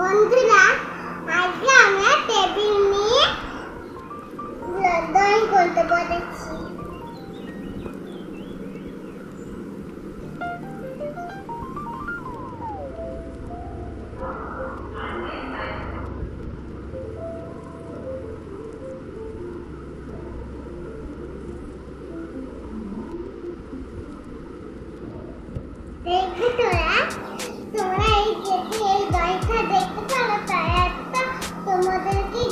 বন্ধুরা, আজকে আমরা টেবিল নিয়ে ড্রয়িং করতে বলেছি। দেখবি তোমরা এই ড্রয়িংটা দেখতে পারো, তাই একটা তোমাদেরকে